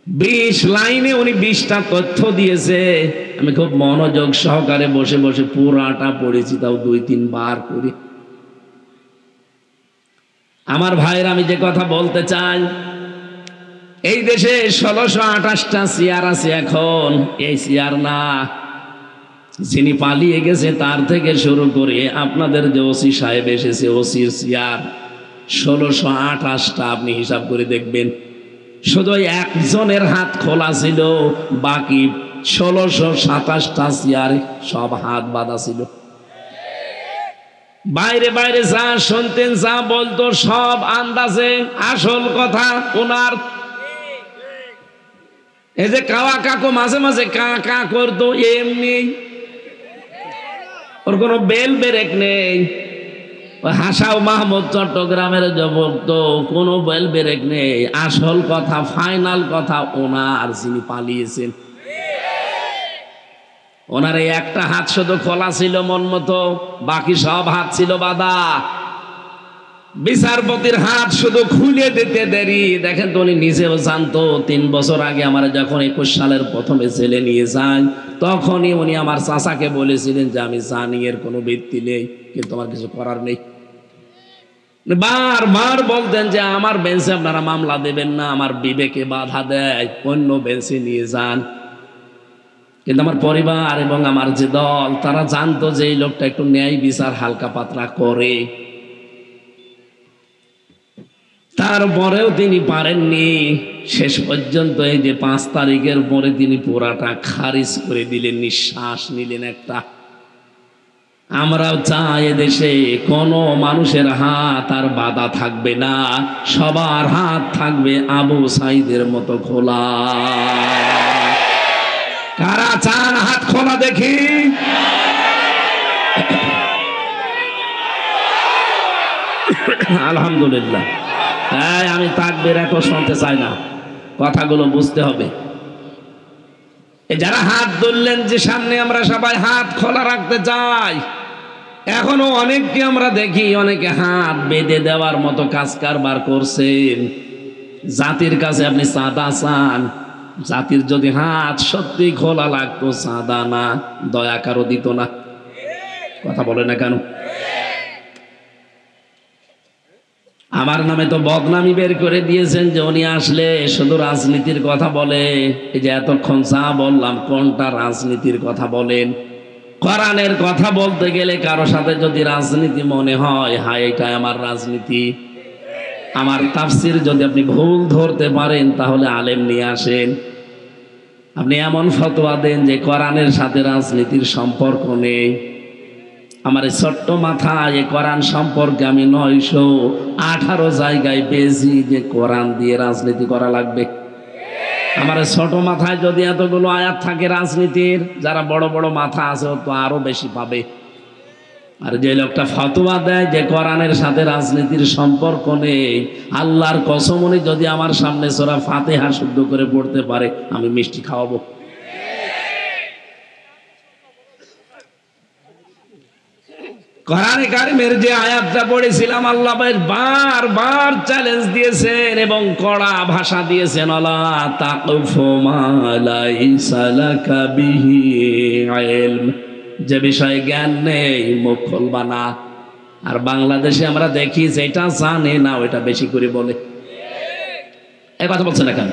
20 লাইনে উনি 20টা তথ্য দিয়েছে। আমি খুব মনোযোগ সহকারে বসে বসে পুরাটা পড়েছি, তাও 2-3 বার করে। আমার ভাইয়ের, আমি যে কথা বলতে চাই, এই দেশে 1628টা চেয়ার আছে এখন। এই চেয়ার না, যিনি পালিয়ে গেছে তার থেকে শুরু করে আপনাদের যে ওসি সাহেব এসেছে, ওসির চেয়ার 1628টা। আপনি হিসাব করে দেখবেন, শুধু একজনের হাত খোলা ছিল, বাকি 1627টা চেয়ার সব হাত বাঁধা ছিল। বাইরে বাইরে যা শুনতেন, যা বলতো, সব আন্দাজে। আসল কথা ওনার, এই যে কাওয়া কাকু মাঝে মাঝে কা কা করতো, এমনি, ওর কোনো বেল বেরেক নেই। হাসাও মাহমুদ চট্টগ্রামের যুবক, তো কোনো বেল বেরেক নেই। আসল কথা, ফাইনাল কথা, ওনার যিনি পালিয়েছেন, ওনার এই একটা হাত শুধু খোলা ছিল মন মতো, বাকি সব হাত ছিল বাঁধা। বিচারপতির হাত শুধু খুলে দিতে দেরি। দেখেন তো, উনি নিজেও জানতো। 3 বছর আগে আমার যখন 21 সালের প্রথমে ছেলে নিয়ে যান, তখনই উনি আমার চাচাকে বলেছিলেন যে আমি জানি এর কোনো ভিত্তি নেই, কিন্তু আমার কিছু করার নেই। বারবার বলতেন যে আমার বেঞ্চে আপনারা মামলা দেবেন না, আমার বিবেকে বাধা দেয়, অন্য বেঞ্চে নিয়ে যান। কিন্তু আমার পরিবার এবং আমার যে দল, তারা জানতো যে এই লোকটা একটু ন্যায় বিচার হালকা পাতলা করে। তারপরেও তিনি পারেননি। শেষ পর্যন্ত এই যে 5 তারিখের পরে তিনি পুরাটা খারিজ করে দিলেন, নিঃশ্বাস নিলেন একটা। আমরাও চাই এদেশে কোনো মানুষের হাত আর বাধা থাকবে না, সবার হাত থাকবে আবু সাইদের মতো খোলা। কারা চান হাত খোলা দেখি? আলহামদুলিল্লাহ। হ্যাঁ, আমি তাকবীর এত শুনতে চাই না, কথাগুলো বুঝতে হবে। যারা হাত তুললেন যে সামনে, আমরা সবাই হাত খোলা রাখতে চাই। এখনো অনেককে আমরা দেখি, অনেকে হাত বেঁধে দেওয়ার মতো কাজ কারবার করছেন। জাতির কাছে আপনি চাঁদা চান, জাতির যদি হাত সত্যি খোলা লাগতো, চাঁদা না, দয়া কারো দিত না। কথা বলে না কেন? আমার নামে তো বদনামি বের করে দিয়েছেন যে উনি আসলে শুধু রাজনীতির কথা বলে। এই যে এতক্ষণ যা বললাম, কোনটা রাজনীতির কথা বলেন? কোরআনের কথা বলতে গেলে কারো সাথে যদি রাজনীতি মনে হয়, হায় এটা আমার রাজনীতি। আমার তাফসির যদি আপনি ভুল ধরতে পারেন, তাহলে আলেম নিয়ে আসেন। আপনি এমন ফতোয়া দেন যে কোরআনের সাথে রাজনীতির সম্পর্ক নেই। আমার এই ছোট্ট মাথায় এই কোরআন সম্পর্কে আমি 918 জায়গায় পেয়েছি যে কোরআন দিয়ে রাজনীতি করা লাগবে। আমার ছোট মাথায় যদি এতগুলো আয়াত থাকে রাজনীতির, যারা বড় বড় মাথা আছে ও তো আরো বেশি পাবে। আর যে লোকটা ফতোয়া দেয় যে কোরআনের সাথে রাজনীতির সম্পর্ক নেই, আল্লাহর কসম, উনি যদি আমার সামনে সূরা ফাতিহা শুদ্ধ করে পড়তে পারে, আমি মিষ্টি খাওয়াবো। কোরআনে কারিমের যে আয়াতটা পড়েছিলাম, আল্লাহ বারবার চ্যালেঞ্জ দিয়েছেন এবং কড়া ভাষা দিয়েছেন, আলা তাকফু মা লাইসা লাকা বিহি ইলম, যে বিষয়ে জ্ঞান নেই মুখ খুলবা না। আর বাংলাদেশে আমরা দেখি যেটা জানে না ওইটা বেশি করে বলে। এই কথা বলছে না কেন?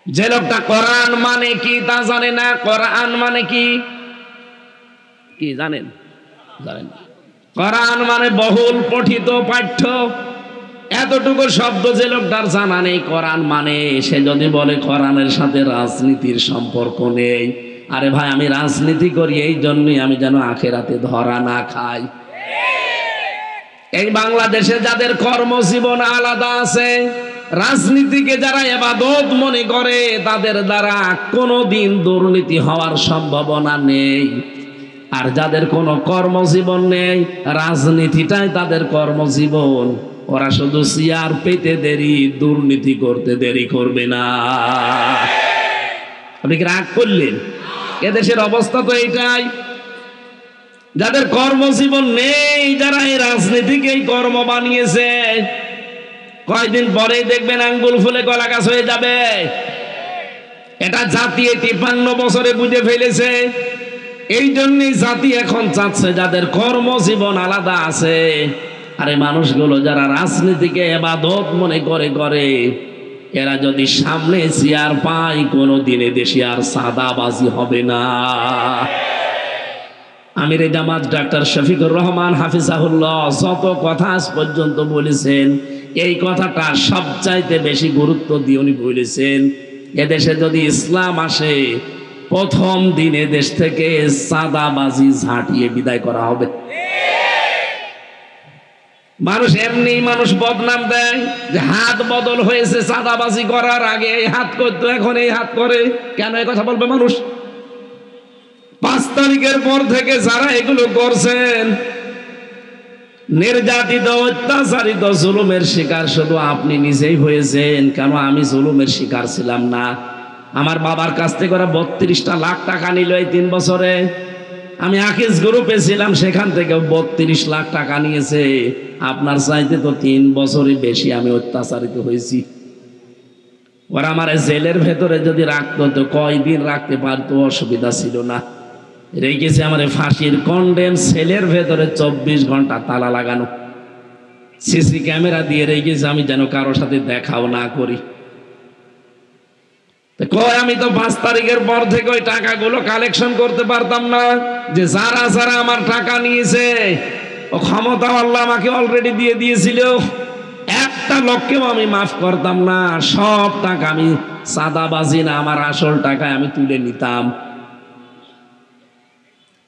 যে লোকটা কোরআন মানে কি তা জানে না। কোরআন মানে কি কি জানেন? জানেন? কোরআন মানে বহুল পঠিত পাঠ্য। এতটুকু শব্দ যে লোকটার জানা নেই কোরআন মানে, সে যদি বলে কোরআনের সাথে রাজনীতির সম্পর্ক নেই, আরে ভাই আমি রাজনীতি করি এই জন্যই আমি যেন আখেরাতে ধরা না খাই। এই বাংলাদেশে যাদের কর্মজীবন আলাদা আছে, রাজনীতিকে যারা ইবাদত মনে করে, তাদের দ্বারা কোনোদিন দুর্নীতি হওয়ার সম্ভাবনা নেই। আর যাদের কোনো কর্মজীবন নেই, রাজনীতিটাই তাদের কর্মজীবন, ওরা শুধু চেয়ার পেতে দেরি, দুর্নীতি করতে দেরি করবে না। আপনি কি রাগ করলেন? এদেশের অবস্থা তো এইটাই। যাদের কর্মজীবন নেই, যারা এই রাজনীতিকে এই কর্ম বানিয়েছে, কয়েকদিন পরেই দেখবেন আঙ্গুল ফুলে কলা গাছ হয়ে যাবে। এটা জাতি 53 বছরে বুঝে ফেলেছে। এই জন্যই জাতি এখন চাচ্ছে যাদের কর্মজীবন আলাদা আছে, আরে মানুষগুলো যারা রাজনীতিকে ইবাদত মনে করে, এরা যদি সামনে চেয়ার পায়, কোনো দিনে দেশে আর সাদাবাজি হবে না। আমিরে জামাত ডাক্তার শফিকুর রহমান হাফিজাহুল্লাহ যত কথা আজ পর্যন্ত বলেছেন, এই কথাটা সবচাইতে বেশি গুরুত্ব দিয়ে উনি বলেছেন, এদেশে যদি ইসলাম আসে, প্রথম দিনে দেশ থেকে সাদাবাজি ঝাঁটিয়ে বিদায় করা হবে। মানুষ এমনি মানুষ বদনাম দেয় যে হাত বদল হয়েছে, সাদাবাজি করার আগে এই হাত করতো, এখন এই হাত করে। কেন এই কথা বলবে মানুষ? 5 তারিখের পর থেকে যারা এগুলো করছেন, নির্যাতিত, অত্যাচারিত, জুলুমের শিকার শুধু আপনি নিজেই হয়েছেন। কেন আমি জুলুমের শিকার ছিলাম না? আমার বাবার কাছ থেকে ওরা 32 লাখ টাকা নিল এই 3 বছরে। আমি আকিজ গ্রুপে ছিলাম, সেখান থেকে 32 লাখ টাকা নিয়েছে। আপনার চাইতে তো 3 বছরই বেশি আমি অত্যাচারিত হয়েছি। ওরা আমার জেলের ভেতরে যদি রাখতো তো কয়দিন রাখতে পারতো, অসুবিধা ছিল না। রেখেছে আমার ফাঁসির কন্ডেম সেলের ভেতরে 24 ঘন্টা তালা লাগানো, সিসি ক্যামেরা দিয়ে রেখেছে, আমি যেন কারোর সাথে দেখাও না করি। কয় আমি তো 5 তারিখের পর থেকে ওই টাকাগুলো কালেকশন করতে পারতাম না, যে যারা যারা আমার টাকা নিয়েছে ও ক্ষমতা আল্লাহ আমাকে অলরেডি দিয়ে দিয়েছিল, একটা লোককেও আমি মাফ করতাম না। সব টাকা আমি সাদাবাজি না, আমার আসল টাকায় আমি তুলে নিতাম।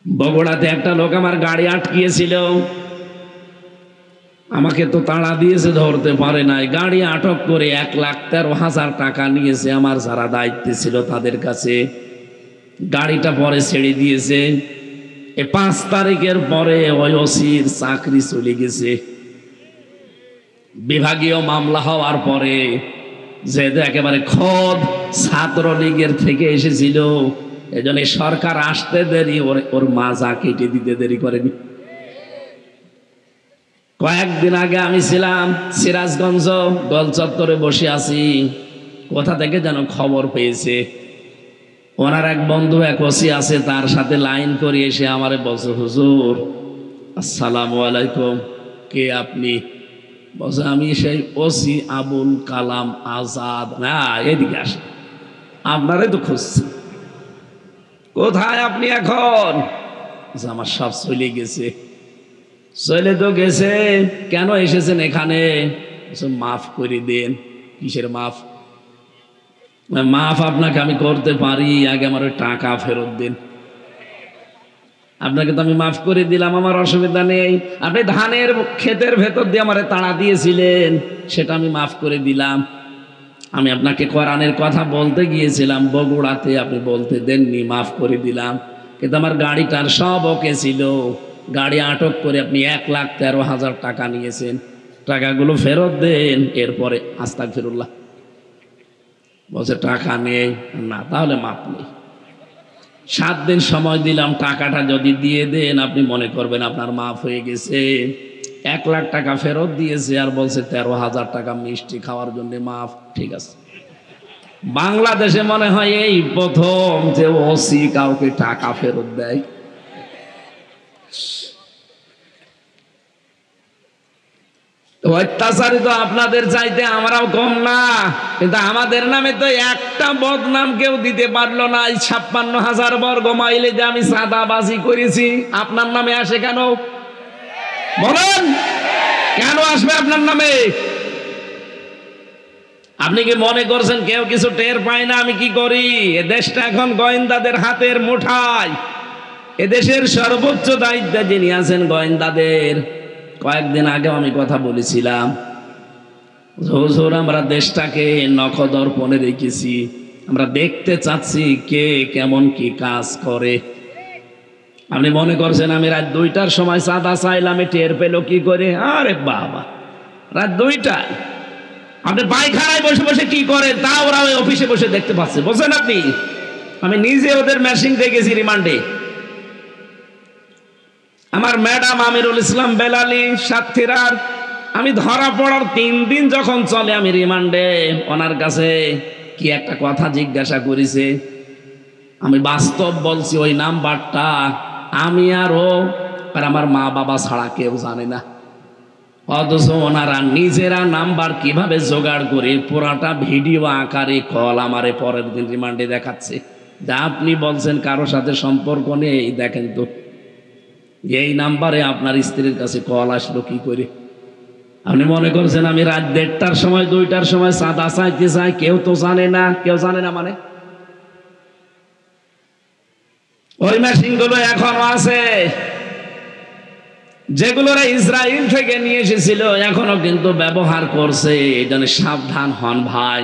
বগুড়াতে একটা লোক আমার গাড়ি আটকিয়েছিল, আমাকে তো তাড়া দিয়েছে, ধরতে পারে নাই, গাড়ি আটক করে 1,13,000 টাকা নিয়েছে আমার যারা দায়িত্বে ছিল তাদের কাছে। গাড়িটা পরে ছেড়ে দিয়েছে। 5 তারিখের পরে ওই ওসির চাকরি চলে গেছে। বিভাগীয় মামলা হওয়ার পরে, যেহেতু একেবারে খোদ ছাত্রলীগের থেকে এসেছিল, এজন্য সরকার আসতে দেরি, ওর মাজা কেটে দিতে দেরি করেনি। কয়েকদিন আগে আমি ছিলাম সিরাজগঞ্জ গোল চত্বরে বসে আছি, কোথা থেকে যেন খবর পেয়েছে, ওনার এক বন্ধু এক ওসি আছে, তার সাথে লাইন করে এসে আমারে বলছে, হুজুর আসসালামু আলাইকুম, কে আপনি? বলছে আমি সেই ওসি আবুল কালাম আজাদ। না এদিকে আসে, আপনারে তো খুঁজছি। কোথায় আপনি এখন? আমার সব চলে গেছে। চলে তো গেছে, কেন এসেছেন এখানে? মাফ করে দেন। কিসের মাফ? মাফ আপনাকে আমি করতে পারি, আগে আমার ওই টাকা ফেরত দিন। আপনাকে তো আমি মাফ করে দিলাম, আমার অসুবিধা নেই। আপনি ধানের ক্ষেতের ভেতর দিয়ে আমারে তাড়া দিয়েছিলেন, সেটা আমি মাফ করে দিলাম। আমি আপনাকে কোরআনের কথা বলতে গিয়েছিলাম বগুড়াতে, আপনি বলতে দেননি, মাফ করে দিলাম। কিন্তু আমার গাড়িটার সব ওকে ছিল, গাড়ি আটক করে আপনি 1,13,000 টাকা নিয়েছেন, টাকাগুলো ফেরত দেন। এরপরে আস্তাগফিরুল্লাহ বলছে টাকা নেই। না, তাহলে মাপ নেই। 7 দিন সময় দিলাম, টাকাটা যদি দিয়ে দেন আপনি মনে করবেন আপনার মাফ হয়ে গেছে। 1 লাখ টাকা ফেরত দিয়েছে আর বলছে 13,000 টাকা মিষ্টি খাওয়ার জন্য মাফ। ঠিক আছে, বাংলাদেশে মনে হয় এই প্রথম যে ওসি কাউকে টাকা ফেরত দেয়। অত্যাচারিত আপনাদের চাইতে আমরাও কম না, কিন্তু আমাদের নামে তো একটা বদনাম কেউ দিতে পারলো না। 56,000 বর্গ মাইলে যে আমি সাদাবাজি করেছি, আপনার নামে আসে কেন? বলেন, কেন আসবে আপনার নামে? আপনি কি মনে করছেন কেউ কিছু টের পায় না আমি কি করি? এ দেশটা এখন গোয়েন্দাদের হাতের মুঠায়। এদেশের সর্বোচ্চ দায়িত্বে যিনি আছেন গোয়েন্দাদের। কয়েকদিন আগেও আমি কথা বলেছিলাম, হুজুর আমরা দেশটাকে নখদর্পণে রেখেছি, আমরা দেখতে চাচ্ছি কে কেমন কি কাজ করে। আপনি মনে করছেন আমি রাত 2টার সময় চাঁদা চাইলাম, টের পেল কি করে? আরে বাবা, রাত 2টায় আপনি পায়খানায় বসে বসে কি করে তা ওরা ওই অফিসে বসে দেখতে পাচ্ছে, বুঝছেন আপনি? আমি নিজে ওদের মেশিন দেখেছি রিমান্ডে। আমার ম্যাডাম আমিরুল ইসলাম বেলালি সাতক্ষীরার, আমি ধরা পড়ার 3 দিন যখন চলে আমি রিমান্ডে, ওনার কাছে কি একটা কথা জিজ্ঞাসা করেছে, আমি বাস্তব বলছি ওই নাম্বারটা আমি আর ও আর আমার মা বাবা ছাড়া কেউ জানে না। অথচ ওনারা নিজেরা নাম্বার কিভাবে জোগাড় করে পুরাটা ভিডিও আকারে কল আমারে পরের দিন রিমান্ডে দেখাচ্ছে। যা আপনি বলছেন কারো সাথে সম্পর্ক নেই, দেখেন তো এই নাম্বারে আপনার স্ত্রীর কাছে কল আসলো কি করে? আপনি মনে করছেন আমি রাত 1:30টার সময় 2টার সময় চাঁদা চাইতে চাই, কেউ তো জানে না। কেউ জানে না মানে ওই মেশিনগুলো এখনো আছে, যেগুলো ইসরায়েল থেকে নিয়ে এসেছিল এখনো কিন্তু ব্যবহার করছে। এই জন্য সাবধান হন ভাই,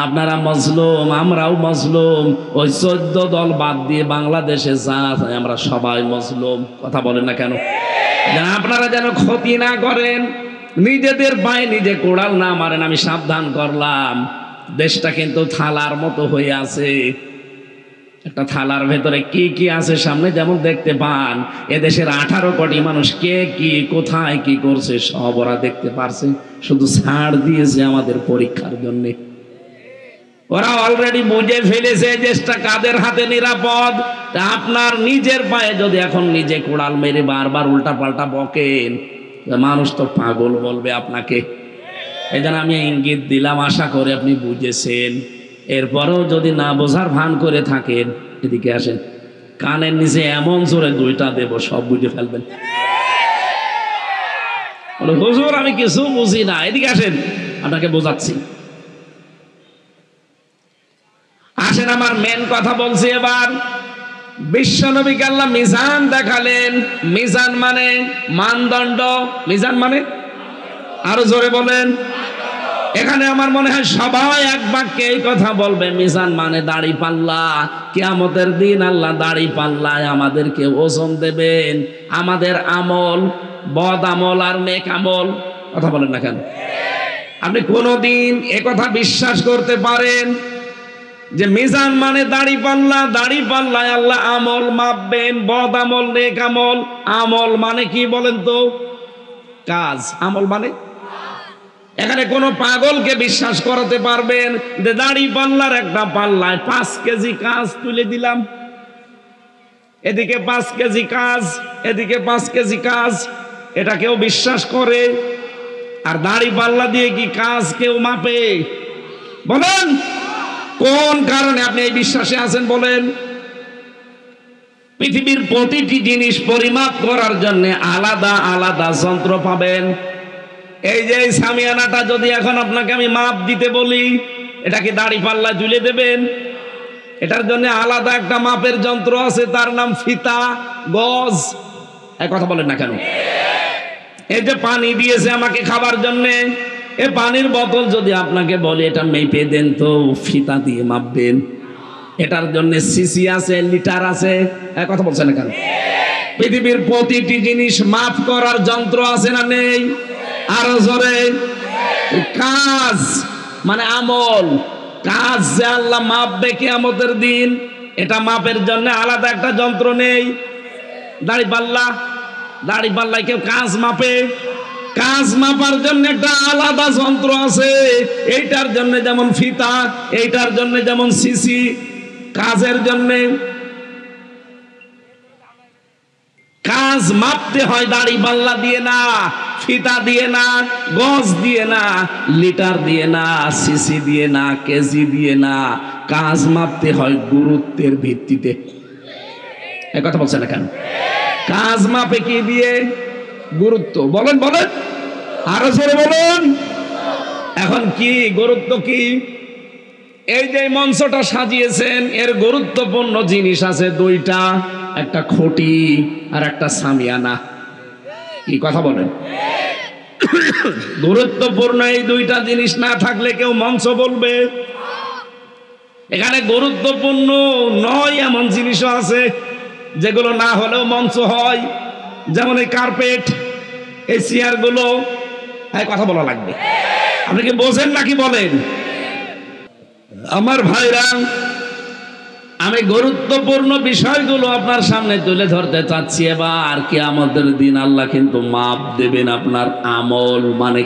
আপনারা মজলুম, আমরাও মজলুম। ওই 14 দল বাদ দিয়ে বাংলাদেশে যা আমরা সবাই মজলুম। কথা বলেন না কেন? আপনারা যেন ক্ষতি না করেন, নিজেদের পায়ে নিজে কোড়াল না মারেন। আমি সাবধান করলাম, দেশটা কিন্তু থালার মতো হয়ে আছে। একটা থালার ভেতরে কি কি আছে সামনে যেমন দেখতে পান, এদেশের 18 কোটি মানুষ কে কি কোথায় কি করছে সব ওরা দেখতে পারছে, শুধু ছাড় দিয়েছে আমাদের পরীক্ষার জন্য। ওরা অলরেডি বুঝে ফেলেছে দেশটা কাদের হাতে নিরাপদ। তা আপনার নিজের পায়ে যদি এখন নিজে কোড়াল মেরে বারবার উল্টা পাল্টা বকেন, মানুষ তো পাগল বলবে আপনাকে। এই জন্য আমি ইঙ্গিত দিলাম, আশা করে আপনি বুঝেছেন। এরপরেও যদি না বোঝার ভান করে থাকেন, এদিকে আসেন, কানের নিচে এমন জোরে 2টা দেব, সব বুঝে ফেলবেন। হুজুর আমি কিছু বুঝি না, এদিকে আসেন, আপনাকে বোঝাচ্ছি। আসেন, আমার মেন কথা বলছি এবার। বিশ্বনবীকে আল্লাহ মিজান দেখালেন। মিজান মানে মানদণ্ড। মিজান মানে আরো জোরে বলেন। এখানে আমার মনে হয় সবাই এক বাক্যে এই কথা বলবে, মিজান মানে দাড়ি পাল্লা। কিয়ামতের দিন আল্লাহ দাড়ি পাল্লায় আমাদেরকে ওজন দেবেন, আমাদের আমল, বদ আমল আর নেক আমল। কথা বলেন না কেন? আপনি কোনদিন এ কথা বিশ্বাস করতে পারেন যে মিজান মানে দাড়ি পাল্লা, দাড়ি পাল্লায় আল্লাহ আমল মাপবেন, বদ আমল নেক আমল? আমল মানে কি বলেন তো? কাজ। আমল মানে এখানে কোন পাগলকে বিশ্বাস করাতে পারবেন যে দাড়ি পাল্লার একটা পাল্লায় 5 কেজি কাজ তুলে দিলাম, এদিকে 5 কেজি কাজ, এদিকে 5 কেজি কাজ, এটা কেউ বিশ্বাস করে? আর দাড়ি পাল্লা দিয়ে কি কাজ কেউ মাপে? বলেন কোন কারণে আপনি এই বিশ্বাসে আছেন বলেন? পৃথিবীর প্রতিটি জিনিস পরিমাপ করার জন্য আলাদা আলাদা যন্ত্র পাবেন। এই যে সামিয়ানাটা যদি এখন আপনাকে আমি মাপ দিতে বলি, এটা কি দাড়ি পাল্লায় তুলে দেবেন? এটার জন্য আলাদা একটা মাপের যন্ত্র আছে, তার নাম ফিতা, গজ। এই কথা বলেন না কেন? এই যে পানি দিয়েছে আমাকে খাবার জন্য, এই পানির বোতল যদি আপনাকে বলে এটা মেপে দেন তো ফিতা দিয়ে মাপবেন। এটার জন্য সিসি আছে, লিটার আছে। এই কথা বলছেন না কেন? পৃথিবীর প্রতিটি জিনিস মাপ করার যন্ত্র আছে না নেই? আরো জোরে। কাজ মানে আমল, কাজ যে আল্লাহ মাপবে কিয়ামতের দিন, এটা মাপের জন্য আলাদা একটা যন্ত্র নেই। দাড়ি পাল্লা, দাড়ি পাল্লায় কেউ কাজ মাপে? কাজ মাপার জন্য একটা আলাদা যন্ত্র আছে। এইটার জন্য যেমন ফিতা, এইটার জন্য যেমন সিসি। কাজের জন্য কাজ মাপতে হয় দাড়ি পাল্লা দিয়ে না, ফিতা দিয়ে না, গজ দিয়ে না, লিটার দিয়ে না, সিসি দিয়ে না, কেজি দিয়ে না। কাজ মাপতে হয় গুরুত্বের ভিত্তিতে। এই কথা বলছেন না কেন? কাজ মাপে কি দিয়ে? গুরুত্ব। বলেন বলেন, আরো জোরে বলুন। এখন কি গুরুত্ব কি? এই যে মঞ্চটা সাজিয়েছেন এর গুরুত্বপূর্ণ জিনিস আছে দুইটা, একটা খুঁটি আর একটা সামিয়ানা। কি কথা বলেন? গুরুত্বপূর্ণ এই দুইটা জিনিস না থাকলে কেউ মঞ্চ বলবে? এখানে গুরুত্বপূর্ণ নয় এমন জিনিসও আছে যেগুলো না হলেও মঞ্চ হয়, যেমন এই কার্পেট, এই চেয়ারগুলো। কথা বলা লাগবে। আপনি কি বোঝেন নাকি বলেন? আমার ভাইরা, আমি গুরুত্বপূর্ণ বিষয়গুলো আপনার সামনে তুলে ধরতে চাচ্ছি। এবার কিয়ামতের দিন আল্লাহ কিন্তু মাপ দেবেন আপনার আমল, মানে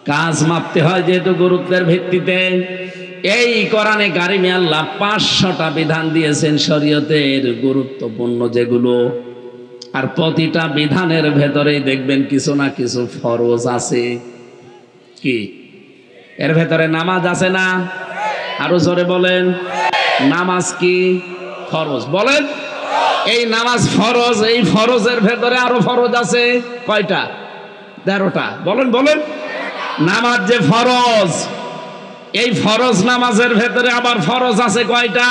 কাজ মাপতে হয় যেহেতু গুরুত্বের ভিত্তিতে। এই কোরআনে কারিমে আল্লাহ 500টা বিধান দিয়েছেন শরীয়তের গুরুত্বপূর্ণ যেগুলো, আর প্রতিটা বিধানের ভেতরেই দেখবেন কিছু না কিছু ফরজ আছে। কি এর ভেতরে নামাজ আছে না? আরো জোরে বলেন, নামাজ কি ফরজ? বলেন, এই নামাজ ফরজ, এই ফরজের ভেতরে আরো ফরজ আছে কয়টা? 13টা। বলেন বলেন, নামাজ যে ফরজ, এই ফরজ নামাজের ভেতরে আবার ফরজ আছে কয়টা?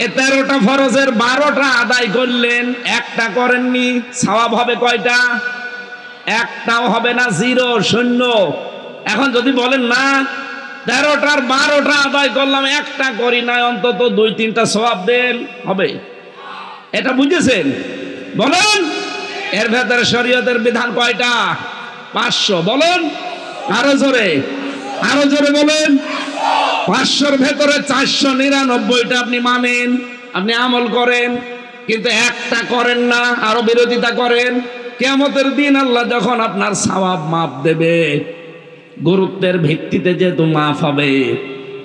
এ 13টা ফরজের 12টা আদায় করলেন, একটা করেননি, সওয়াব হবে কয়টা? একটাও হবে না, 0, 0। এখন যদি বলেন না 13টার 12টা আদায় করলাম, একটা করি না, অন্তত 2-3টা সওয়াব দেন, হবে? এটা বুঝেছেন? বলেন, এর ভেতরে শরীয়তের বিধান কয়টা? 500। বলেন আরো জোরে, আরো জোরে বলেন। 500-র ভেতরে 499টা আপনি মানেন, আপনি আমল করেন, কিন্তু একটা করেন না, আরো বিরোধিতা করেন। কিয়ামতের দিন আল্লাহ যখন আপনার সওয়াব মাপ দেবে, গুরুত্বের ভিত্তিতে যেহেতু মাফ হবে,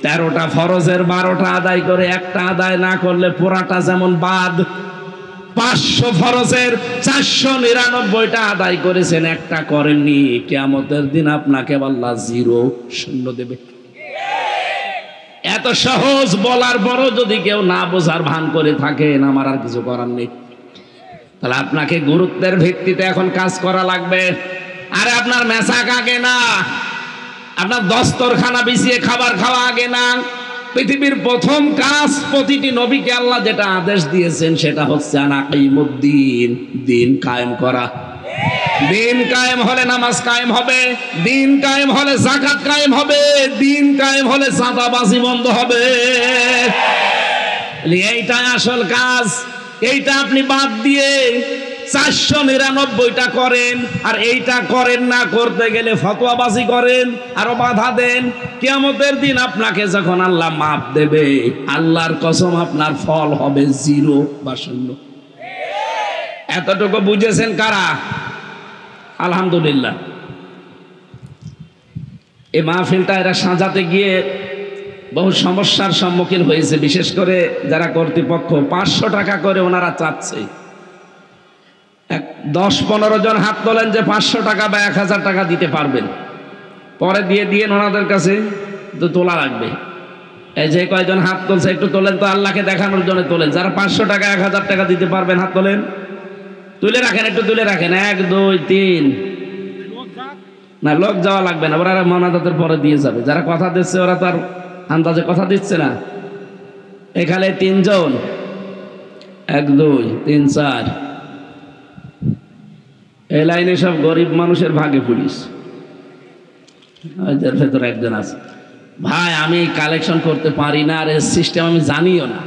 13টা ফরজের 12টা আদায় করে একটা আদায় না করলে পুরাটা যেমন বাদ। 500 ফরজের 499টা আদায় করেছেন, একটা করেননি, কিয়ামতের দিন আপনাকে আল্লাহ 0, 0 দেবে। এত সহজ বলার পরও যদি কেউ না বোঝার ভান করে থাকেন, আমার আর কিছু করার নেই। তাহলে আপনাকে গুরুত্বের ভিত্তিতে এখন কাজ করা লাগবে। আরে আপনার মেসাক আগে না, আপনার দস্তরখানা বিছিয়ে খাবার খাওয়া আগে না। পৃথিবীর প্রথম কাজ প্রতিটি নবীকে আল্লাহ যেটা আদেশ দিয়েছেন সেটা হচ্ছে আনাকিমুদ্দিন, দিন কায়েম করা। দিন কায়েম হলে নামাজ কায়েম হবে, দিন কায়েম হলে যাকাত কায়েম হবে, দিন কায়েম হলে চাঁদাবাজি বন্ধ হবে। এইটাই আসল কাজ। এইটা আপনি বাদ দিয়ে 499টা করেন, আর এইটা করেন না, করতে গেলে ফতোয়াবাজি করেন, আরো বাধা দেন। কিয়ামতের দিন আপনাকে যখন আল্লাহ মাপ দেবে, আল্লাহর কসম আপনার ফল হবে 0 বা 0। এতটুকু বুঝেছেন কারা? আলহামদুলিল্লাহ। এই মাহফিলটা এরা সাজাতে গিয়ে বহু সমস্যার সম্মুখীন হয়েছে, বিশেষ করে যারা কর্তৃপক্ষ। 500 টাকা করে ওনারা চাচ্ছে। 10-15 জন হাত তোলেন যে 500 টাকা বা 1000 টাকা দিতে পারবেন, পরে দিয়ে ওনাদের কাছে তো তোলা লাগবে। এই যে কয়জন হাত তুলছে একটু তোলেন তো, আল্লাহকে দেখানোর জন্য তোলেন। যারা 500 টাকা 1000 টাকা দিতে পারবেন হাত তোলেন, তুলে রাখেন, একটু তুলে রাখেন। 1, 2, 3। না, লোক যাওয়া লাগবে না, ওরা মনাদাতের পরে দিয়ে যাবে। যারা কথা দিচ্ছে ওরা তো আর আন্দাজে কথা দিচ্ছে না। এখানে 3 জন, 1, 2, 3, 4। এই লাইনে সব গরিব মানুষের ভাগে পুলিশ, এদের ভেতরে একজন আছে। ভাই, আমি কালেকশন করতে পারি না, আর এর সিস্টেম আমি জানিও না।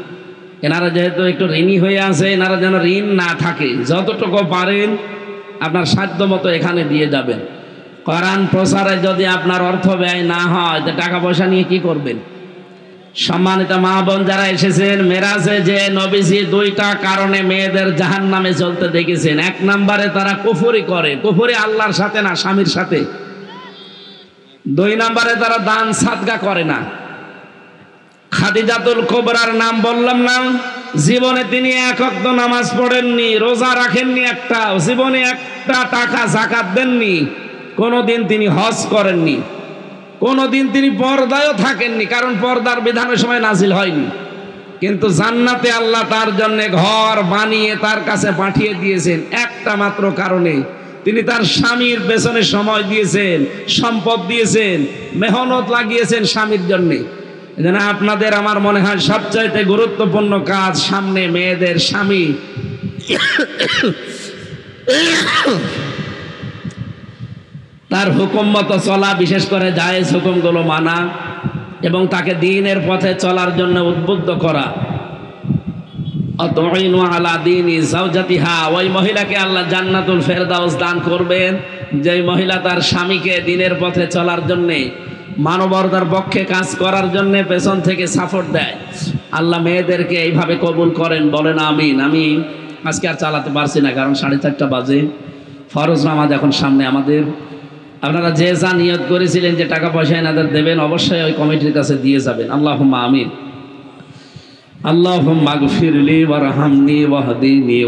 এনারা যেহেতু একটু ঋণী হয়ে আছে, এনারা যেন ঋণ না থাকে, যতটুকু পারেন আপনার সাধ্য মতো এখানে দিয়ে যাবেন। কোরআন প্রচারে যদি আপনার অর্থ ব্যয় না হয়, তো টাকা পয়সা নিয়ে কি করবেন? সম্মানিত মা বোন যারা এসেছেন, মেরাজে যে নবীজি 2টা কারণে মেয়েদের জাহান্নামে চলতে দেখেছেন। 1 নম্বরে তারা কুফরি করে, কুফরি আল্লাহর সাথে না, স্বামীর সাথে। 2 নম্বরে তারা দান সাদকা করে না। খাদিজাতুল কুবরার নাম বললাম না, জীবনে তিনি 1 ওয়াক্ত নামাজ পড়েননি, রোজা রাখেননি একটাও, জীবনে একটা টাকা যাকাত দেননি, কোনোদিন তিনি হজ করেননি, কোনোদিন তিনি পর্দায়ও থাকেননি, কারণ পর্দার বিধানের সময় নাজিল হয়নি। কিন্তু জান্নাতে আল্লাহ তার জন্য ঘর বানিয়ে তার কাছে পাঠিয়ে দিয়েছেন একটা মাত্র কারণে, তিনি তার স্বামীর পেছনে সময় দিয়েছেন, সম্পদ দিয়েছেন, মেহনত লাগিয়েছেন স্বামীর জন্যে। এজন্য আপনাদের আমার মনে হয় সবচাইতে গুরুত্বপূর্ণ কাজ সামনে মেয়েদের স্বামী তার হুকুম মতো চলা, বিশেষ করে জায়েজ হুকুমগুলো মানা এবং তাকে দ্বীনের পথে চলার জন্য উদ্বুদ্ধ করা। আতাইনু আলা দীনি যাওজাতিহা, ওই মহিলাকে আল্লাহ জান্নাতুল ফেরদাউস দান করবেন যেই মহিলা তার স্বামীকে দ্বীনের পথে চলার জন্য, মানবতার পক্ষে কাজ করার জন্য পেছন থেকে সাপোর্ট দেয়। আল্লাহ মেয়েদেরকে এইভাবে কবুল করেন, বলেন আমিন। আমি আজকে আর চালাতে পারছি না, কারণ 4:30 বাজে। ফরজ নামাজ এখন সামনে আমাদের। আপনারা যে যা নিয়ত করেছিলেন যে টাকা পয়সা এনাদের দেবেন, অবশ্যই ওই কমিটির কাছে দিয়ে যাবেন। আল্লাহুম্মা আমিন। আল্লাহুম্মা গফিরলি ওয়ারহামনি ওয়াহদিনি।